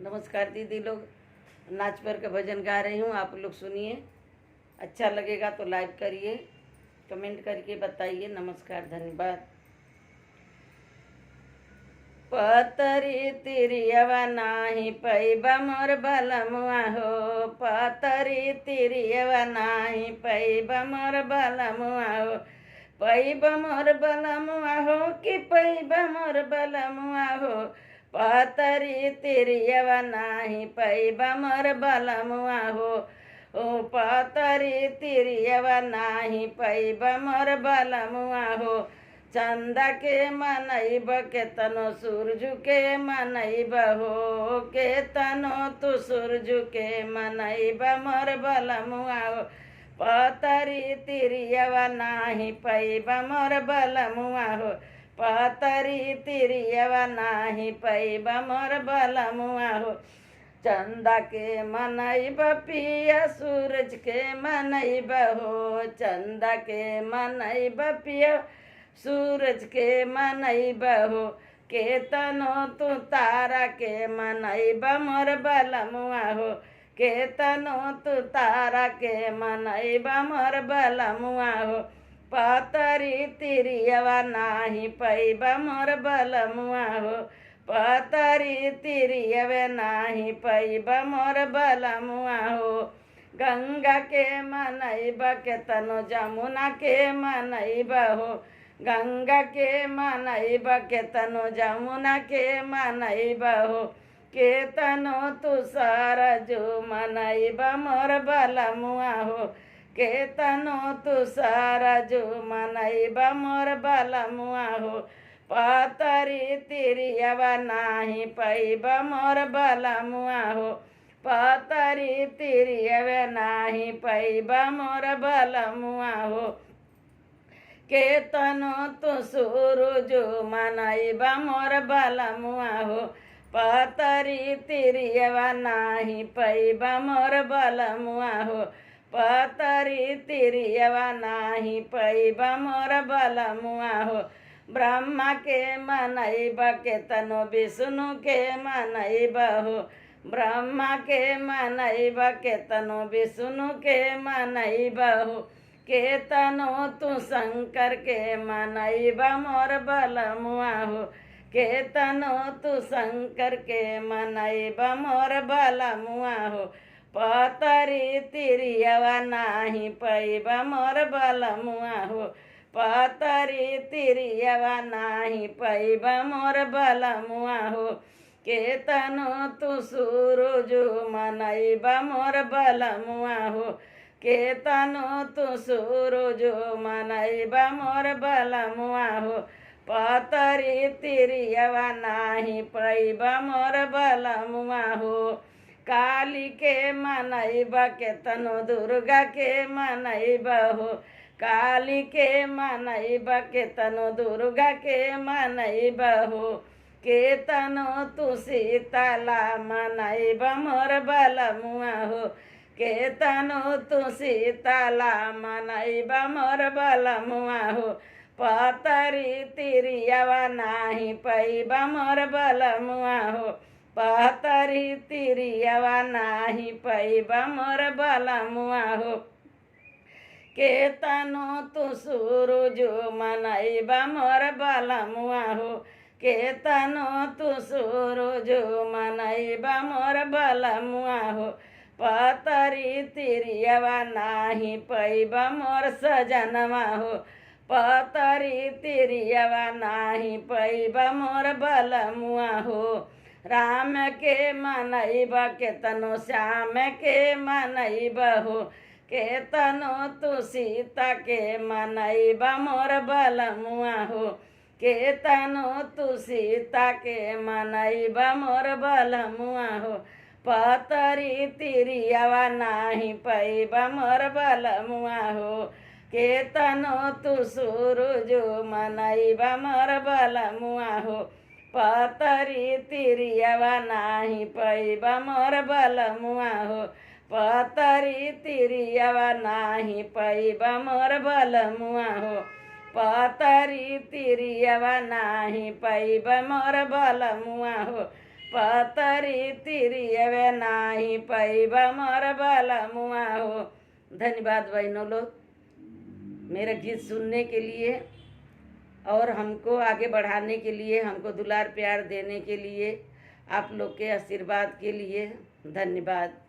नमस्कार दीदी लोग, नाच पर का भजन गा रही हूँ। आप लोग सुनिए, अच्छा लगेगा तो लाइक करिए, कमेंट करके बताइए। नमस्कार, धन्यवाद। पतरी तिरियवा नाही पैबा मोर बलमुआ हो, पतरी तिरियवा नाही पैबा मोर बलमुआ हो, पैबा मोर बलमुआ हो कि पैबा मोर बलमुआ हो, पतरी तिरियवा नाही पैबा मोर बलमुआ हो, ओ पतरी तिरियवा नाही पैबा मोर बलमुआ हो, चंदा के मनैब केतनो सूरजु के मनैब हो, केतनो तू सूरजु के मनैब मोर बलमुआ हो, पतरी तिरियवा नाही पैब मोर बलमुआ हो, पतरी तिरियवा नाही पैब मोर बलमुआ हो, चंदा के मनैब पिया सूरज के मनैब हो, चंदा के मनैब पिया सूरज के मनैब हो, केतनो तू तारा के मनैब मोर बलमुआ हो, केतनो तू तारा के मनैब मोर बलमुआ हो, पतरी तिरियवा नाही पैब मोर बलमुआ हो, पतरी तिरियवे नाही पैब मोर बलमुआ हो, गंगा के मनैब केतनो जमुना के मनैब हो, गंगा के मनैब केतनो जमुना के मनैब हो, केतनो तू सरजू मनैब मोर बलमुआ हो, केतनो तू सरजू मनैब मोर बलमुआ हो, पतरी तिरियवा नाही पैब मोर बलमुआ हो, पतरी तिरियवे नाही पैब मोर बलमुआ हो, केतनो तू सूरजु मनैब मोर बलमुआ हो, पतरी तिरियवा नाही पैब मोर बलमुआ हो, पतरी तिरियवा नाही पैब मोर बलमुआ हो, ब्रह्मा के मनैब केतनो विष्णु के मनैब हो, ब्रह्मा के मनैब केतनो विष्णु के मनैब हो, केतनो तू शंकर के मनैब मोर बलमुआ हो, केतनो तू शंकर के मनैब मोर बलमुआ हो, पतरी तिरियवा नाही पैब मोर बलमुआ हो, पतरी तिरियवा नाही पैब मोर बलमुआ हो, केतनो तू सूरजु मनैब मोर बलमुआ हो, केतनो तू सूरजु मनैब मोर बलमुआ हो, पतरी तिरियवा नाही पैब मोर बलमुआ हो, काली के मनैब केतनो दुर्गा के मनैब हो, काली के मनैब केतनो दुर्गा के मनैब हो, केतनो तू शीतला मनैब मोर बलमुआ हो, केतनो तू शीतला मनैब मोर बलमुआ हो, पतरी तिरियवा नाही पैब मोर बलमुआ हो, पतरी तिरियवा नाही पैब मोर बलमुआ हो, केतनो तू सूरजु मनैब मोर बलमुआ हो, केतनो तू सूरजु मनैब मोर बलमुआ हो, पतरी तिरियवा नाही पैब मोर सजनवा हो, पतरी तिरियवा नाही पैब मोर बलमुआ हो, राम के मनैब केतनो श्याम के मनैब हो, केतनो तू सीता के मनैब मोर बलमुआ हो, केतनो तू सीता के मनैब मोर बलमुआ हो, पतरी तिरियवा नाही पैब मोर बलमुआ हो, केतनो तू सूरजु मनैब मोर बलमुआ हो, पतरी तिरियवा नाही पैब मोर बलमुआ हो, पतरी तिरियवा नाही पैब मोर बलमुआ हो, पतरी तिरियवा नाही पैब मोर बलमुआ हो, पतरी तिरियवे नाही पैबा मोर बलमुआ हो। धन्यवाद बहनों लोग मेरा गीत सुनने के लिए और हमको आगे बढ़ाने के लिए, हमको दुलार प्यार देने के लिए, आप लोग के आशीर्वाद के लिए धन्यवाद।